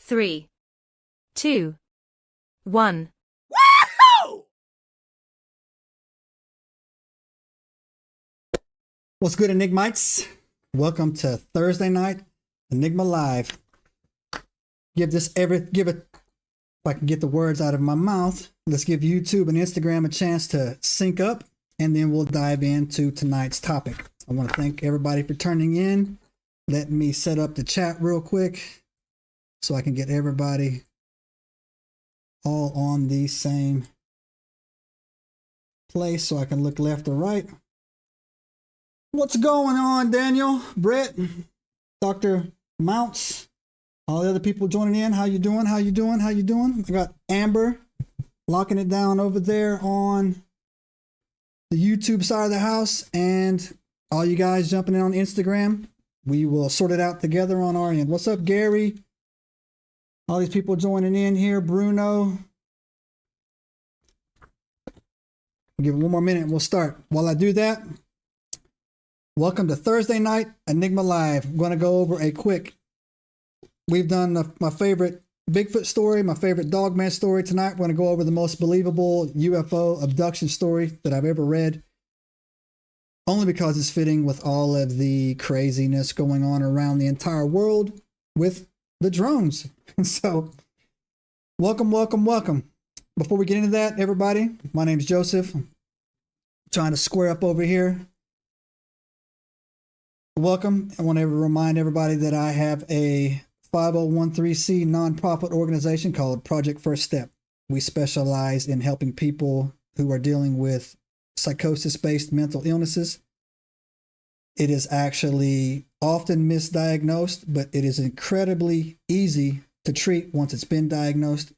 3, 2, 1. What's good, Enigmites? Welcome to Thursday night Enigma Live. Give it, if I can get the words out of my mouth, let's give YouTube and Instagram a chance to sync up, and then we'll dive into tonight's topic. I want to thank everybody for turning in. Let me set up the chat real quick so I can get everybody all on the same place so I can look left or right. What's going on, Daniel, Brett, Dr. Mounts, all the other people joining in? How you doing? How you doing? How you doing? I got Amber locking it down over there on the YouTube side of the house, and all you guys jumping in on Instagram. We will sort it out together on our end. What's up, Gary? All these people joining in here. Bruno. I'll give it one more minute and we'll start. While I do that, welcome to Thursday night Enigma Live. I'm going to go over a quick. We've done my favorite Bigfoot story, my favorite Dogman story. Tonight, we're going to go over the most believable UFO abduction story that I've ever read. Only because it's fitting with all of the craziness going on around the entire world with the drones. So, welcome, welcome, welcome. Before we get into that, everybody, my name is Joseph. I'm trying to square up over here. Welcome. I want to remind everybody that I have a 5013C nonprofit organization called Project First Step. We specialize in helping people who are dealing with psychosis-based mental illnesses. It is actually often misdiagnosed, but it is incredibly easy to treat once it's been diagnosed.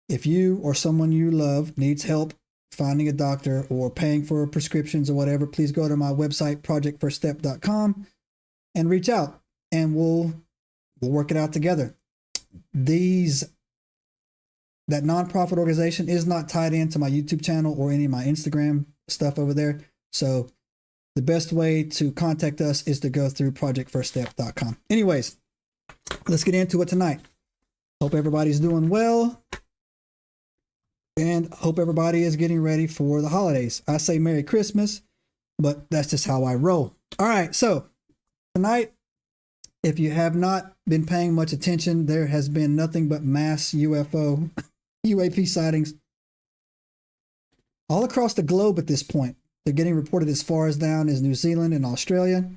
If you or someone you love needs help finding a doctor or paying for prescriptions or whatever, please go to my website, projectfirststep.com, and reach out, and we'll work it out together. That nonprofit organization is not tied into my YouTube channel or any of my Instagram stuff over there. So the best way to contact us is to go through projectfirststep.com. Anyways, let's get into it tonight. Hope everybody's doing well. And hope everybody is getting ready for the holidays. I say Merry Christmas, but that's just how I roll. All right, so tonight, if you have not been paying much attention, there has been nothing but mass UFO, UAP sightings all across the globe at this point. They're getting reported as far as down as New Zealand and Australia.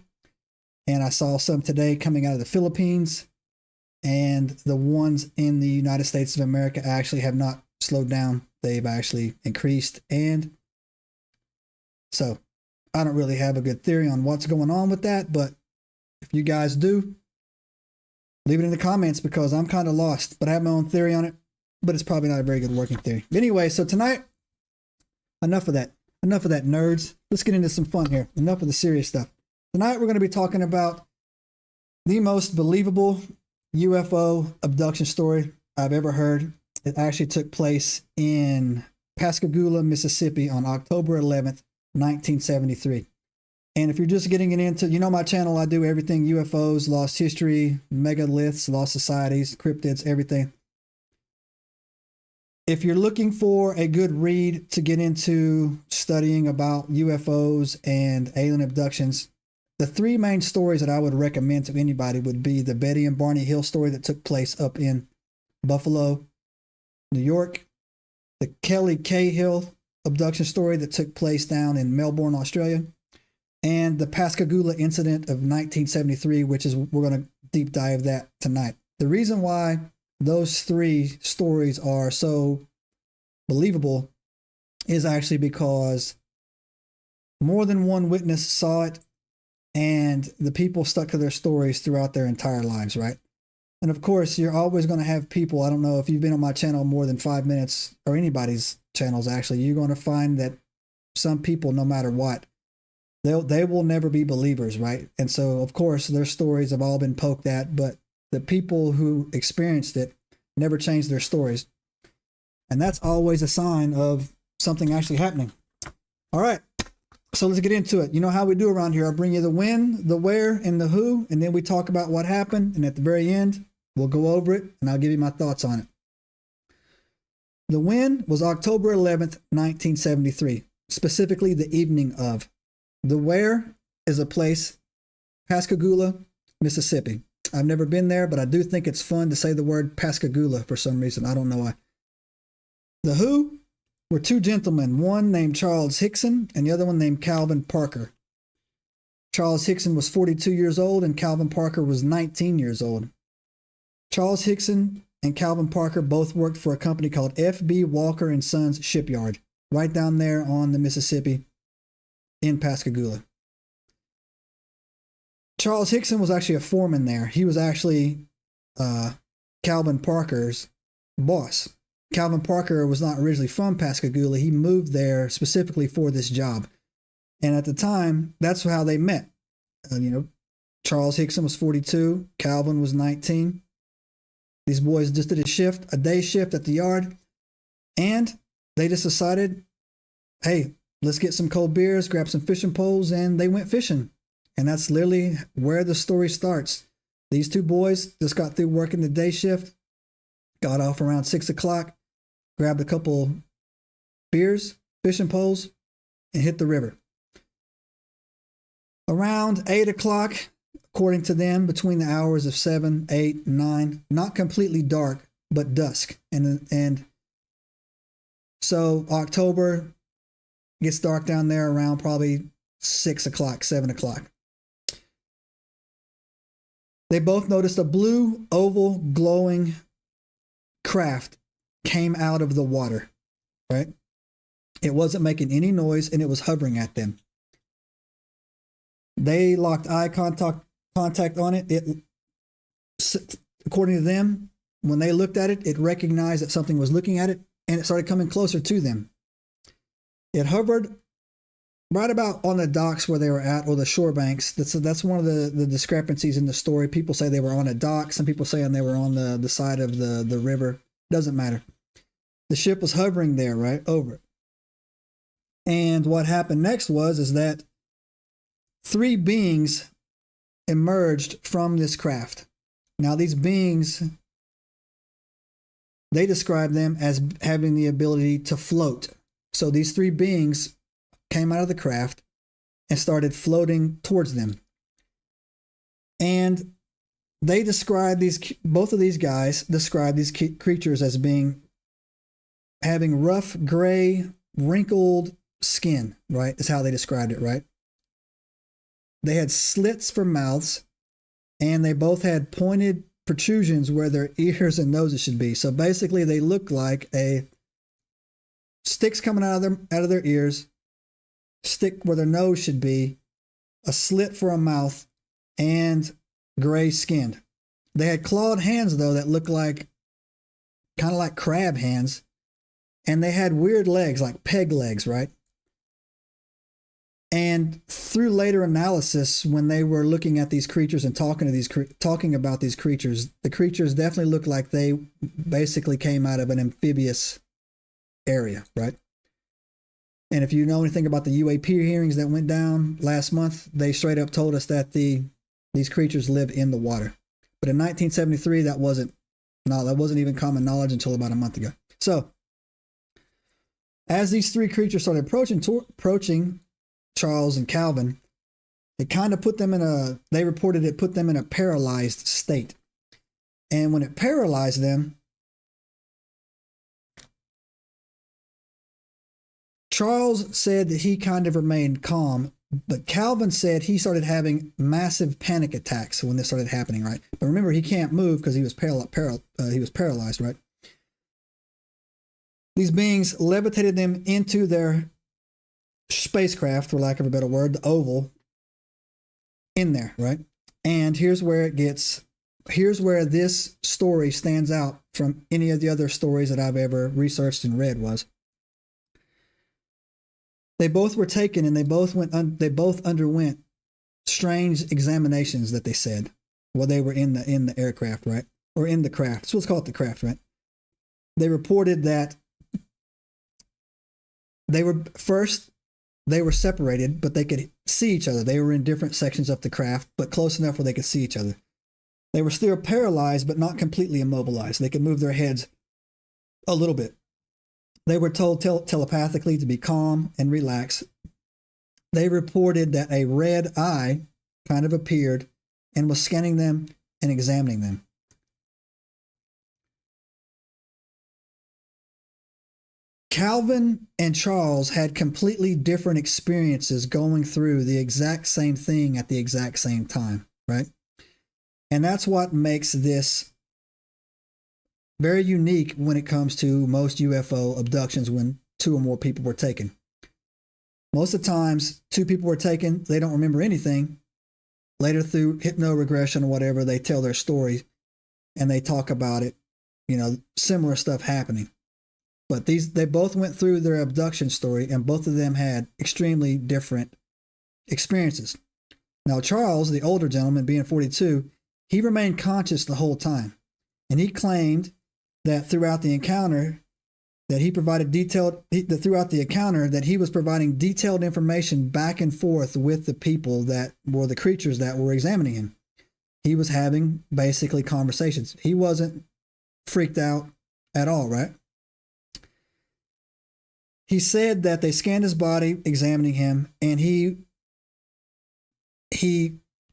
And I saw some today coming out of the Philippines. And the ones in the United States of America actually have not slowed down. They've actually increased. And so I don't really have a good theory on what's going on with that. But if you guys do, leave it in the comments because I'm kind of lost. But I have my own theory on it. But it's probably not a very good working theory. But anyway, so tonight, enough of that. Enough of that, nerds. Let's get into some fun here. Enough of the serious stuff. Tonight, we're going to be talking about the most believable UFO abduction story I've ever heard. It actually took place in Pascagoula, Mississippi on October 11th, 1973. And if you're just getting it into, you know my channel, I do everything UFOs, lost history, megaliths, lost societies, cryptids, everything. If you're looking for a good read to get into studying about UFOs and alien abductions, the three main stories that I would recommend to anybody would be the Betty and Barney Hill story that took place up in Buffalo, New York, the Kelly Cahill abduction story that took place down in Melbourne, Australia, and the Pascagoula incident of 1973, which is, we're going to deep dive that tonight. The reason why those three stories are so believable is actually because more than one witness saw it, and the people stuck to their stories throughout their entire lives, right? And of course, you're always going to have people, I don't know if you've been on my channel more than 5 minutes, or anybody's channels actually, you're going to find that some people, no matter what, they will never be believers, right? And so, of course, their stories have all been poked at, but the people who experienced it never changed their stories. And that's always a sign of something actually happening. All right, so let's get into it. You know how we do around here. I bring you the when, the where, and the who, and then we talk about what happened. And at the very end, We'll go over it, and I'll give you my thoughts on it. The when was October 11th, 1973, specifically the evening of. The where is a place, Pascagoula, Mississippi. I've never been there, but I do think it's fun to say the word Pascagoula for some reason. I don't know why. The who were two gentlemen, one named Charles Hickson and the other one named Calvin Parker. Charles Hickson was 42 years old and Calvin Parker was 19 years old. Charles Hickson and Calvin Parker both worked for a company called F.B. Walker and Sons Shipyard, right down there on the Mississippi in Pascagoula. Charles Hickson was actually a foreman there. He was actually Calvin Parker's boss. Calvin Parker was not originally from Pascagoula. He moved there specifically for this job. And at the time, that's how they met. Charles Hickson was 42. Calvin was 19. These boys just did a day shift at the yard. And they just decided, hey, let's get some cold beers, grab some fishing poles, and they went fishing. And that's literally where the story starts. These two boys just got through working the day shift, got off around 6 o'clock, grabbed a couple beers, fishing poles, and hit the river. Around 8 o'clock, according to them, between the hours of 7, 8, 9, not completely dark, but dusk. And so October gets dark down there around probably 6 o'clock, 7 o'clock. They both noticed a blue, oval, glowing craft came out of the water, right? It wasn't making any noise, and it was hovering at them. They locked eye contact on it. According to them, when they looked at it, it recognized that something was looking at it, and it started coming closer to them. It hovered right about on the docks where they were at, or the shore banks. That's one of the discrepancies in the story. People say they were on a dock. Some people saying they were on the side of the river. Doesn't matter. The ship was hovering there, right, over it. And what happened next is that 3 beings emerged from this craft. Now, these beings, they describe them as having the ability to float. So these 3 beings came out of the craft and started floating towards them. And they describe both of these guys describe these creatures as having rough, gray, wrinkled skin, right? Is how they described it, right? They had slits for mouths, and they both had pointed protrusions where their ears and noses should be. So basically, they look like sticks coming out of their ears, stick where their nose should be, a slit for a mouth, and gray skinned. They had clawed hands, though, that looked like kind of like crab hands, and they had weird legs, like peg legs, right? And through later analysis, when they were looking at these creatures and talking about these creatures, the creatures definitely looked like they basically came out of an amphibious area, right? And if you know anything about the UAP hearings that went down last month, they straight up told us that these creatures live in the water. But in 1973, that wasn't even common knowledge until about a month ago. So, as these 3 creatures started approaching Charles and Calvin, it kind of put them they reported it put them in a paralyzed state. And when it paralyzed them, Charles said that he kind of remained calm, but Calvin said he started having massive panic attacks when this started happening, right? But remember, he can't move because he was paralyzed, right? These beings levitated them into their spacecraft, for lack of a better word, the oval, in there, right? And here's where this story stands out from any of the other stories that I've ever researched and read was. They both were taken and they both underwent strange examinations that they said while they were in the aircraft, right? Or in the craft. So let's call it the craft, right? They reported that they were separated, but they could see each other. They were in different sections of the craft, but close enough where they could see each other. They were still paralyzed, but not completely immobilized. They could move their heads a little bit. They were told telepathically to be calm and relax. They reported that a red eye kind of appeared and was scanning them and examining them. Calvin and Charles had completely different experiences going through the exact same thing at the exact same time, right? And that's what makes this very unique when it comes to most UFO abductions when 2 or more people were taken. Most of the times, 2 people were taken, they don't remember anything. Later through hypno-regression or whatever, they tell their story and they talk about it, similar stuff happening. But they both went through their abduction story and both of them had extremely different experiences. Now, Charles, the older gentleman, being 42, he remained conscious the whole time. And he claimed that throughout the encounter, that he was providing detailed information back and forth with the people that were the creatures that were examining him. He was having basically conversations. He wasn't freaked out at all, right? He said that they scanned his body, examining him, and he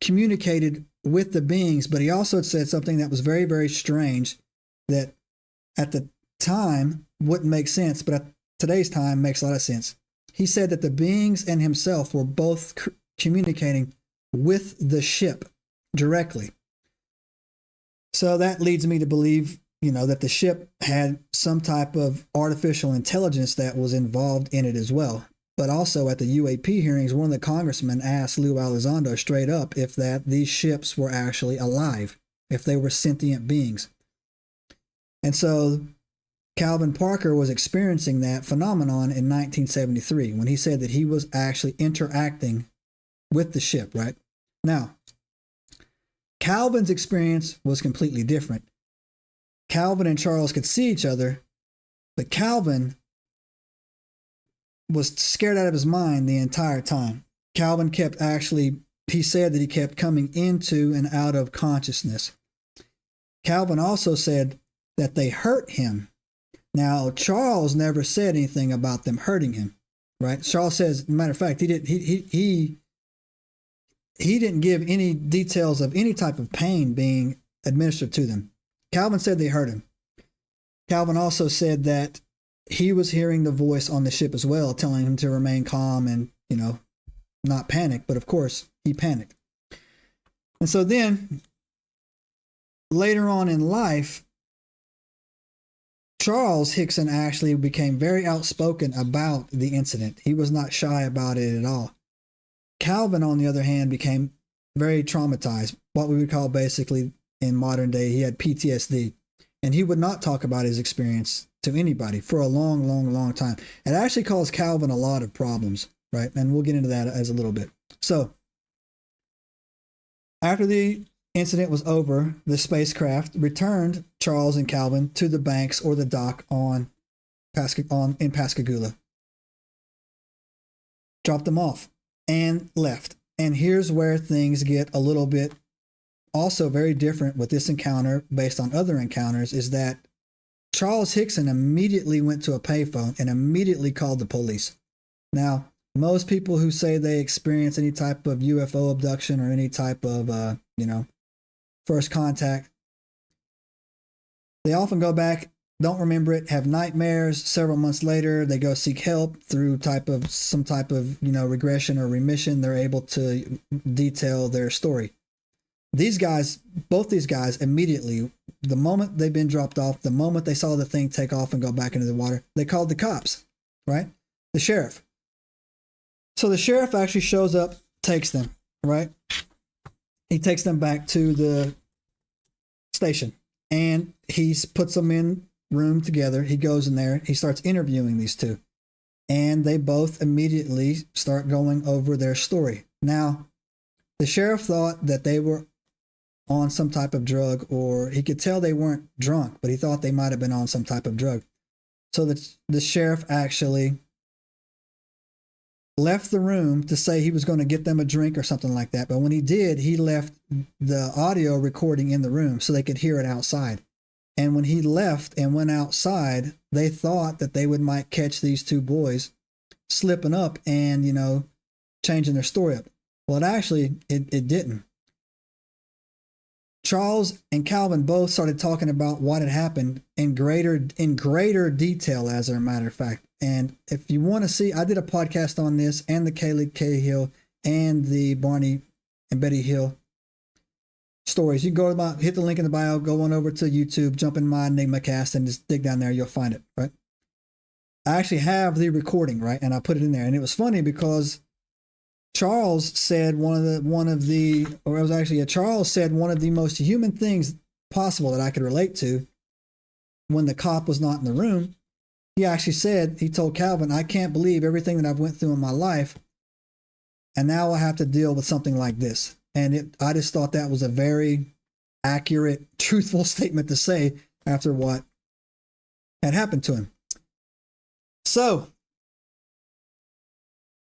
communicated with the beings, but he also said something that was very, very strange that at the time wouldn't make sense, but at today's time makes a lot of sense. He said that the beings and himself were both communicating with the ship directly. So that leads me to believe, that the ship had some type of artificial intelligence that was involved in it as well. But also at the UAP hearings, one of the congressmen asked Lou Elizondo straight up if these ships were actually alive, if they were sentient beings. And so Calvin Parker was experiencing that phenomenon in 1973 when he said that he was actually interacting with the ship, right? Now, Calvin's experience was completely different. Calvin and Charles could see each other, but Calvin was scared out of his mind the entire time. Calvin he said that he kept coming into and out of consciousness. Calvin also said that they hurt him. Now, Charles never said anything about them hurting him, right? Charles says, matter of fact, he didn't give any details of any type of pain being administered to them. Calvin said they hurt him. Calvin also said that he was hearing the voice on the ship as well, telling him to remain calm and, not panic. But of course, he panicked. And so then, later on in life, Charles Hickson actually became very outspoken about the incident. He was not shy about it at all. Calvin, on the other hand, became very traumatized, what we would call basically in modern day, he had PTSD. And he would not talk about his experience to anybody for a long, long, long time. It actually caused Calvin a lot of problems, right? And we'll get into that as a little bit. So, after the incident was over, the spacecraft returned Charles and Calvin to the banks or the dock in Pascagoula. Dropped them off and left. And here's where things get a little bit also very different with this encounter based on other encounters, is that Charles Hickson immediately went to a payphone and immediately called the police. Now, most people who say they experience any type of UFO abduction or any type of, first contact, they often go back, don't remember it, have nightmares. Several months later, they go seek help through some type of regression or remission. They're able to detail their story. Both these guys immediately, the moment they've been dropped off, the moment they saw the thing take off and go back into the water, they called the cops, right? The sheriff. So the sheriff actually shows up, takes them, right? He takes them back to the station and he puts them in room together. He goes in there, he starts interviewing these two, and they both immediately start going over their story. Now, the sheriff thought that they were on some type of drug, or he could tell they weren't drunk, but he thought they might have been on some type of drug. So the sheriff actually left the room to say he was going to get them a drink or something like that. But when he did, he left the audio recording in the room so they could hear it outside. And when he left and went outside, they thought that they might catch these two boys slipping up and, changing their story up. Well, it didn't. Charles and Calvin both started talking about what had happened in greater detail, as a matter of fact. And if you want to see, I did a podcast on this and the Kaylee Cahill and the Barney and Betty Hill stories. You go about, hit the link in the bio, go on over to YouTube, jump in my Enigma cast and just dig down there. You'll find it, right? I actually have the recording, right? And I put it in there. And it was funny because Charles said Charles said one of the most human things possible that I could relate to when the cop was not in the room. He actually said, he told Calvin, I can't believe everything that I've went through in my life, and now I have to deal with something like this. And I just thought that was a very accurate, truthful statement to say after what had happened to him. So,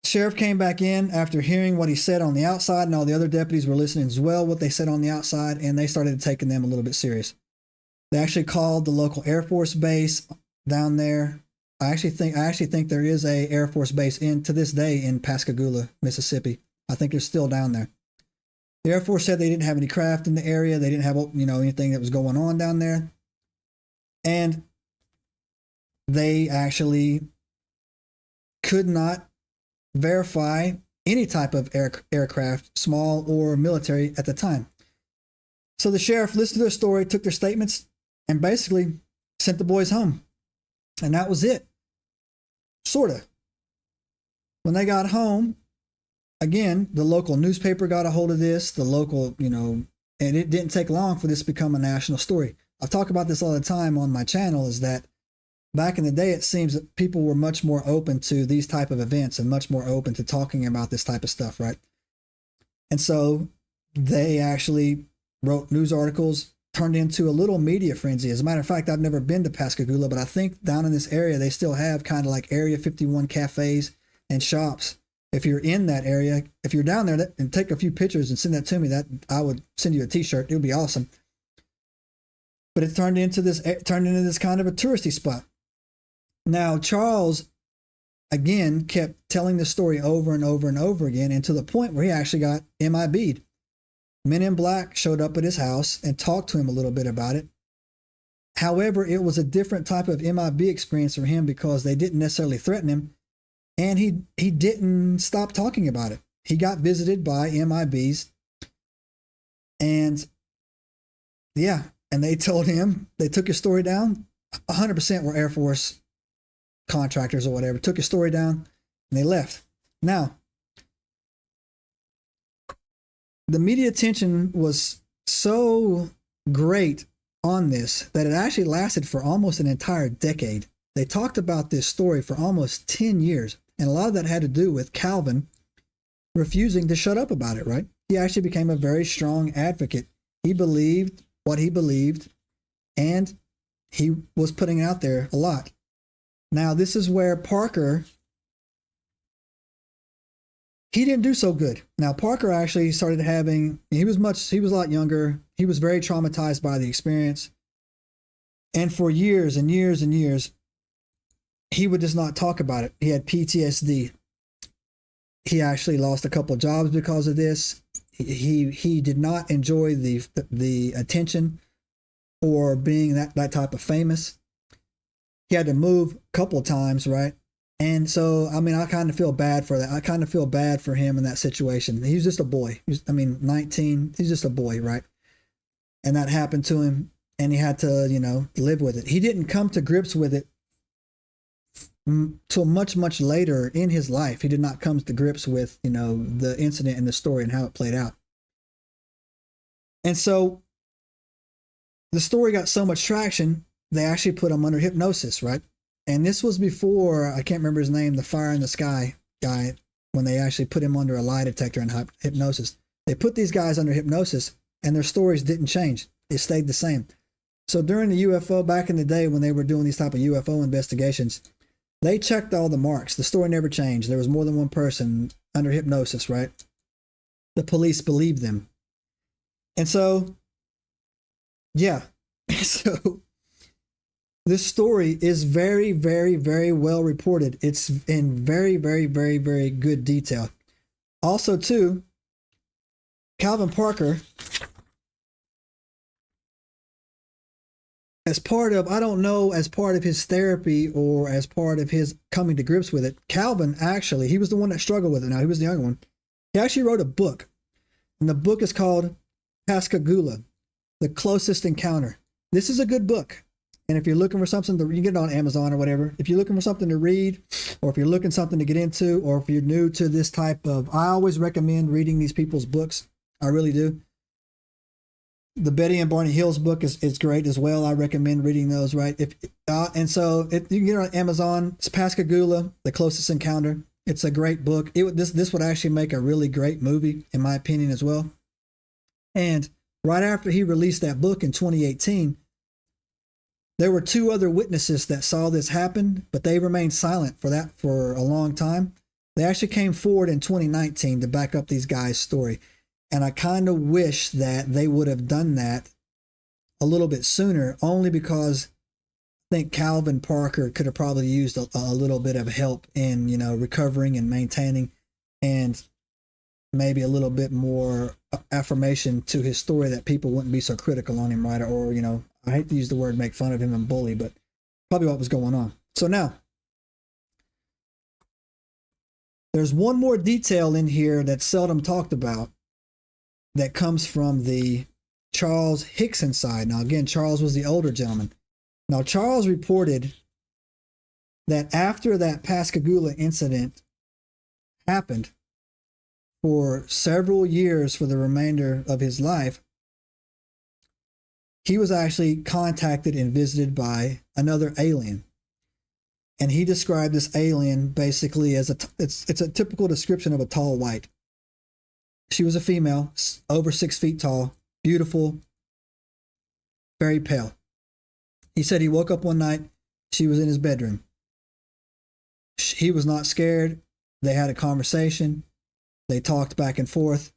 sheriff came back in after hearing what he said on the outside, and all the other deputies were listening as well, what they said on the outside, and they started taking them a little bit serious. They actually called the local Air Force base down there. I actually think there is a Air Force base to this day in Pascagoula, Mississippi. I think they're still down there. The Air Force said they didn't have any craft in the area. They didn't have, anything that was going on down there. And they actually could not verify any type of aircraft, small or military, at the time. So the sheriff listened to their story, took their statements, and basically sent the boys home. And that was it. Sort of. When they got home, again, the local newspaper got a hold of this, the local, and it didn't take long for this to become a national story. I talk about this all the time on my channel, is that back in the day, it seems that people were much more open to these type of events and much more open to talking about this type of stuff, right? And so they actually wrote news articles, turned into a little media frenzy. As a matter of fact, I've never been to Pascagoula, but I think down in this area, they still have kind of like Area 51 cafes and shops. If you're in that area, if you're down there and take a few pictures and send that to me, that I would send you a t-shirt. It would be awesome. But it turned into this kind of a touristy spot. Now, Charles, again, kept telling the story over and over and over again, and to the point where he actually got MIB'd. Men in Black showed up at his house and talked to him a little bit about it. However, it was a different type of MIB experience for him because they didn't necessarily threaten him, and he didn't stop talking about it. He got visited by MIBs, and yeah, and they told him, they took his story down. 100% were Air Force contractors or whatever, took his story down, and they left. Now, the media attention was so great on this that it actually lasted for almost an entire decade. They talked about this story for almost 10 years, and a lot of that had to do with Calvin refusing to shut up about it, right? He actually became a very strong advocate. He believed what he believed, and he was putting it out there a lot. Now, this is where Parker, he didn't do so good. Now, Parker actually started having, he was a lot younger. He was very traumatized by the experience. And for years and years and years, he would just not talk about it. He had PTSD. He actually lost a couple of jobs because of this. He did not enjoy the attention or being that type of famous. He had to move a couple of times, right? And so, I mean, I kind of feel bad for that. I kind of feel bad for him in that situation. He was just a boy. 19, he's just a boy, right? And that happened to him, and he had to, live with it. He didn't come to grips with it till much, much later in his life. He did not come to grips with, the incident and the story and how it played out. And so the story got so much traction, they actually put him under hypnosis, right? And this was before, I can't remember his name, the Fire in the Sky guy, when they actually put him under a lie detector and hypnosis. They put these guys under hypnosis, and their stories didn't change. It stayed the same. So during the UFO, back in the day when they were doing these type of UFO investigations, They checked all the marks. The story never changed. There was more than one person under hypnosis, right? The police believed them. And so, yeah. So this story is very, very, very well reported. It's in very, very, very, very good detail. Also, too, Calvin Parker, as part of, I don't know, as part of his therapy or as part of his coming to grips with it, Calvin actually, he was the one that struggled with it. Now, he was the younger one. He actually wrote a book, and the book is called Pascagoula, The Closest Encounter. This is a good book. And if you're looking for something to, you can get it on Amazon or whatever. If you're looking for something to read, or if you're looking for something to get into, or if you're new to this type of, I always recommend reading these people's books. I really do. The Betty and Barney Hill's book is great as well. I recommend reading those, right? And so you can get it on Amazon. It's Pascagoula, The Closest Encounter. It's a great book. This would actually make a really great movie, in my opinion, as well. And right after he released that book in 2018, there were 2 other witnesses that saw this happen, but they remained silent for a long time. They actually came forward in 2019 to back up these guys' story. And I kind of wish that they would have done that a little bit sooner, only because I think Calvin Parker could have probably used a little bit of help in, recovering and maintaining, and maybe a little bit more affirmation to his story that people wouldn't be so critical on him, right? Or, I hate to use the word make fun of him and bully, but probably what was going on. So now, there's one more detail in here that's seldom talked about that comes from the Charles Hickson side. Now, again, Charles was the older gentleman. Now, Charles reported that after that Pascagoula incident happened, for several years, for the remainder of his life, he was actually contacted and visited by another alien. And he described this alien basically as it's a typical description of a tall white. She was a female, over 6 feet tall, beautiful, very pale. He said he woke up one night, she was in his bedroom. He was not scared. They had a conversation. They talked back and forth,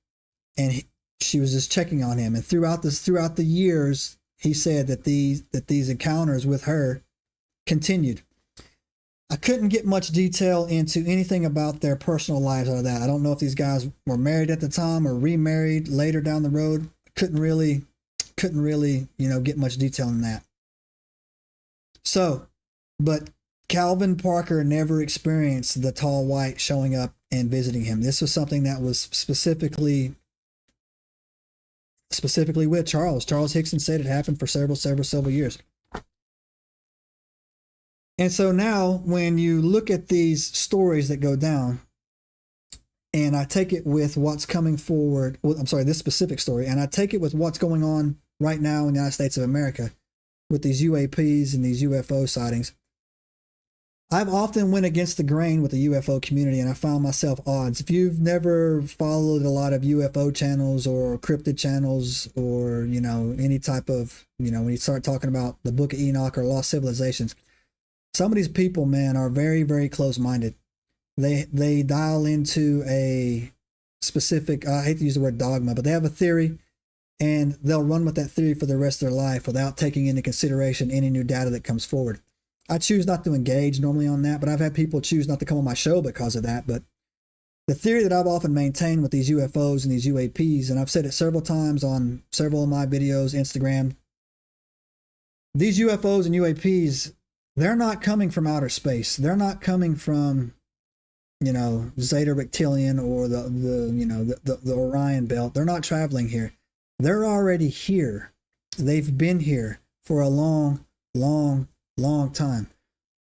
and she was just checking on him. And throughout the years, he said that these encounters with her continued. I couldn't get much detail into anything about their personal lives out of that. I don't know if these guys were married at the time or remarried later down the road. Couldn't really, get much detail in that. So, but Calvin Parker never experienced the tall white showing up and visiting him. This was something that was specifically with Charles. Charles Hickson said it happened for several years. And so now when you look at these stories that go down, and I take it with what's coming forward, this specific story, and I take it with what's going on right now in the United States of America with these UAPs and these UFO sightings, I've often went against the grain with the UFO community, and I found myself odds. If you've never followed a lot of UFO channels or cryptid channels, or, any type of, when you start talking about the Book of Enoch or Lost Civilizations, some of these people, man, are very, very close-minded. They dial into a specific, I hate to use the word dogma, but they have a theory, and they'll run with that theory for the rest of their life without taking into consideration any new data that comes forward. I choose not to engage normally on that, but I've had people choose not to come on my show because of that. But the theory that I've often maintained with these UFOs and these UAPs, and I've said it several times on several of my videos, Instagram, these UFOs and UAPs, they're not coming from outer space. They're not coming from, Zeta Reptilian or the Orion Belt. They're not traveling here. They're already here. They've been here for a long time.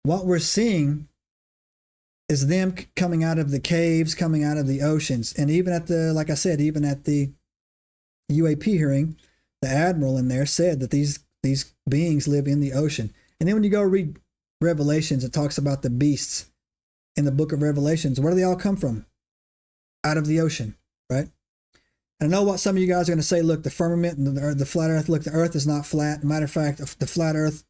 What we're seeing is them coming out of the caves, coming out of the oceans. And even at the UAP hearing, the admiral in there said that these beings live in the ocean. And then when you go read Revelations, it talks about the beasts in the book of Revelations. Where do they all come from? Out of the ocean, right? And I know what some of you guys are going to say, look, the firmament and the flat earth, look, the earth is not flat. Matter of fact, the flat earth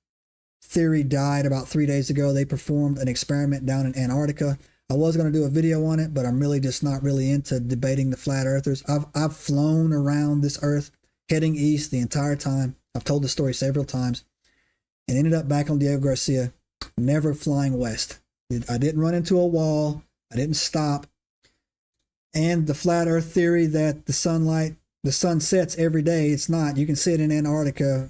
theory died about 3 days ago. They performed an experiment down in Antarctica. I was going to do a video on it, but I'm really just not really into debating the flat earthers. I've flown around this earth heading east the entire time. I've told the story several times and ended up back on Diego Garcia, never flying west. I didn't run into a wall. I didn't stop. And the flat earth theory that the sun sets every day, it's not. You can see it in Antarctica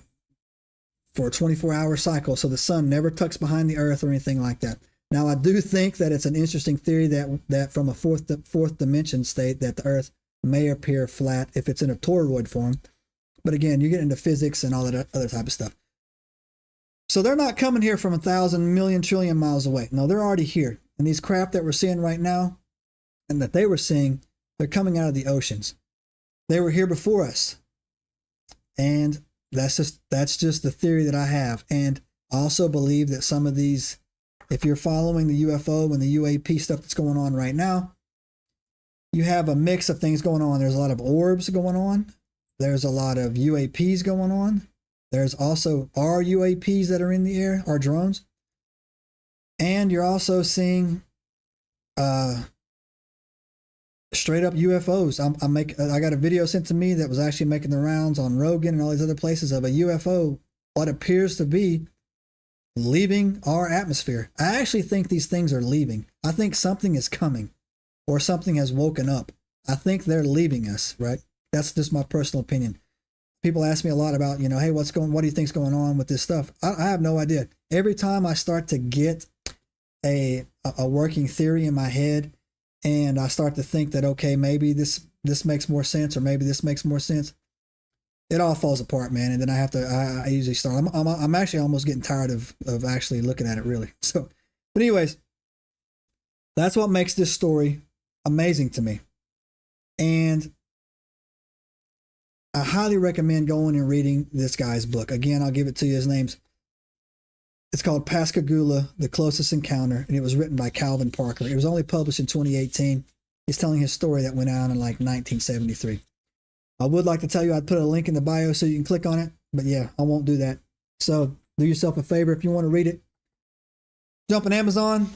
for a 24-hour cycle, so the sun never tucks behind the earth or anything like that. Now, I do think that it's an interesting theory that from a fourth dimension state that the earth may appear flat if it's in a toroid form. But again, you get into physics and all that other type of stuff. So they're not coming here from 1,000 million trillion miles away. No, they're already here. And these craft that we're seeing right now and that they were seeing, they're coming out of the oceans. They were here before us. And that's just the theory that I have. And I also believe that some of these, if you're following the UFO and the UAP stuff that's going on right now, you have a mix of things going on. There's a lot of orbs going on. There's a lot of UAPs going on. There's also our UAPs that are in the air, our drones. And you're also seeing straight up UFOs. I got a video sent to me that was actually making the rounds on Rogan and all these other places of a UFO, what appears to be leaving our atmosphere. I actually think these things are leaving. I think something is coming or something has woken up. I think they're leaving us, right? That's just my personal opinion. People ask me a lot about, hey, what do you think's going on with this stuff? I have no idea. Every time I start to get a working theory in my head and I start to think that, okay, maybe this makes more sense or maybe this makes more sense, it all falls apart, man. And then I usually start. I'm actually almost getting tired of actually looking at it, really. So, but anyways, that's what makes this story amazing to me. And I highly recommend going and reading this guy's book. Again, I'll give it to you. It's called Pascagoula, The Closest Encounter, and it was written by Calvin Parker. It was only published in 2018. He's telling his story that went out in like 1973. I would like to tell you I'd put a link in the bio so you can click on it, but yeah, I won't do that. So do yourself a favor if you want to read it. Jump on Amazon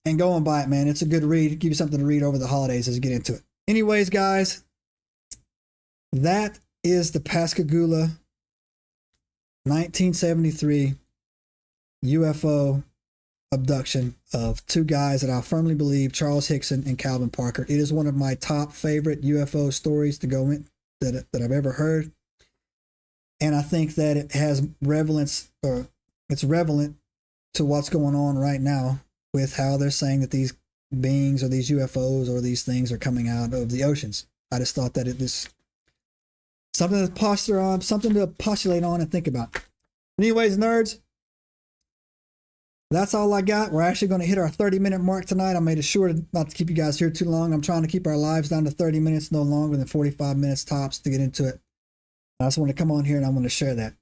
and go and buy it, man. It's a good read. Give you something to read over the holidays as you get into it. Anyways, guys, that is the Pascagoula 1973 UFO abduction of two guys that I firmly believe, Charles Hickson and Calvin Parker. It is one of my top favorite UFO stories to go in that I've ever heard. And I think that it has relevance, or it's relevant to what's going on right now with how they're saying that these beings or these UFOs or these things are coming out of the oceans. I just thought that it is something to posture on, something to postulate on and think about. Anyways, nerds, that's all I got. We're actually going to hit our 30-minute mark tonight. I made sure not to keep you guys here too long. I'm trying to keep our lives down to 30 minutes, no longer than 45 minutes tops to get into it. I just want to come on here and I want to share that.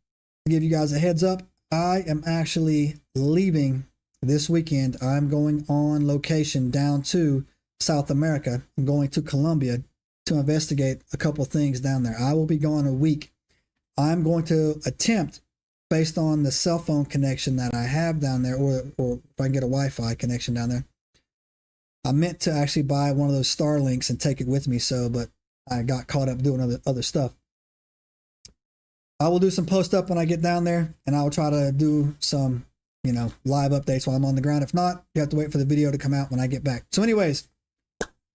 To give you guys a heads up, I am actually leaving this weekend. I'm going on location down to South America. I'm going to Colombia to investigate a couple things down there. I will be gone a week. I'm going to attempt, based on the cell phone connection that I have down there, or if I can get a Wi-Fi connection down there. I meant to actually buy one of those Starlinks and take it with me, but I got caught up doing other stuff. I will do some post up when I get down there, and I will try to do some, live updates while I'm on the ground. If not, you have to wait for the video to come out when I get back. So anyways,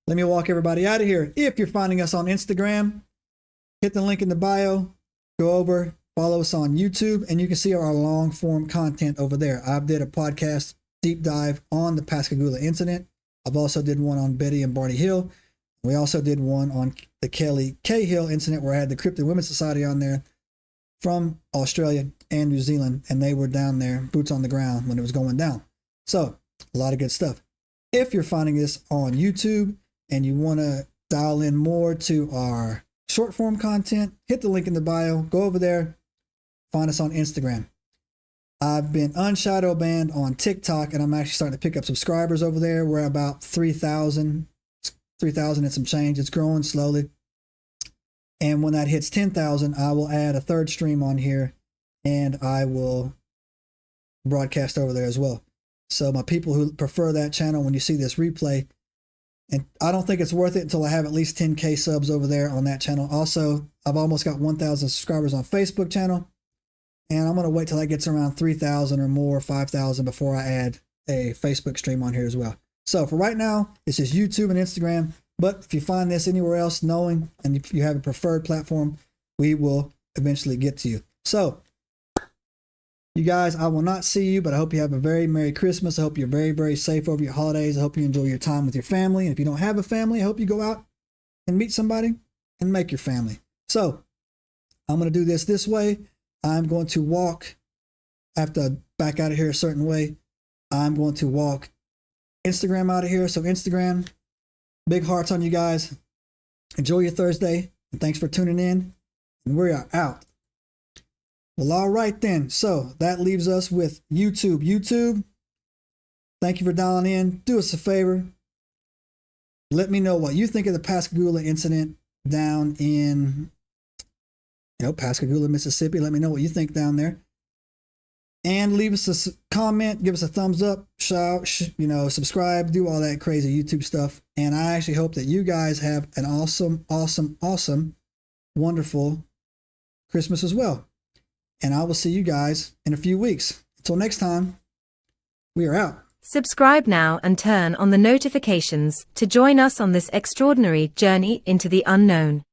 let me walk everybody out of here. If you're finding us on Instagram, hit the link in the bio, go over, follow us on YouTube, and you can see our long form content over there. I've did a podcast deep dive on the Pascagoula incident. I've also did one on Betty and Barney Hill. We also did one on the Kelly Cahill incident where I had the Cryptid Women's Society on there from Australia and New Zealand, and they were down there, boots on the ground when it was going down. So a lot of good stuff. If you're finding this on YouTube and you want to dial in more to our short form content, hit the link in the bio, go over there. Find us on Instagram. I've been unshadow banned on TikTok, and I'm actually starting to pick up subscribers over there. We're about 3,000 and some change. It's growing slowly. And when that hits 10,000, I will add a third stream on here, and I will broadcast over there as well. So my people who prefer that channel, when you see this replay, and I don't think it's worth it until I have at least 10K subs over there on that channel. Also, I've almost got 1,000 subscribers on Facebook channel, and I'm going to wait till that gets around 3,000 or more, 5,000 before I add a Facebook stream on here as well. So for right now, it's just YouTube and Instagram. But if you find this anywhere else, knowing, and if you have a preferred platform, we will eventually get to you. So, you guys, I will not see you, but I hope you have a very Merry Christmas. I hope you're very, very safe over your holidays. I hope you enjoy your time with your family. And if you don't have a family, I hope you go out and meet somebody and make your family. So, I'm going to do this way. I'm going to walk, I have to back out of here a certain way. I'm going to walk Instagram out of here. So Instagram, big hearts on you guys. Enjoy your Thursday. And thanks for tuning in. And we are out. Well, all right then. So that leaves us with YouTube. YouTube, thank you for dialing in. Do us a favor. Let me know what you think of the Pascagoula incident down in, Pascagoula, Mississippi. Let me know what you think down there. And leave us a comment, give us a thumbs up, shout, subscribe, do all that crazy YouTube stuff. And I actually hope that you guys have an awesome, awesome, awesome, wonderful Christmas as well. And I will see you guys in a few weeks. Until next time, we are out. Subscribe now and turn on the notifications to join us on this extraordinary journey into the unknown.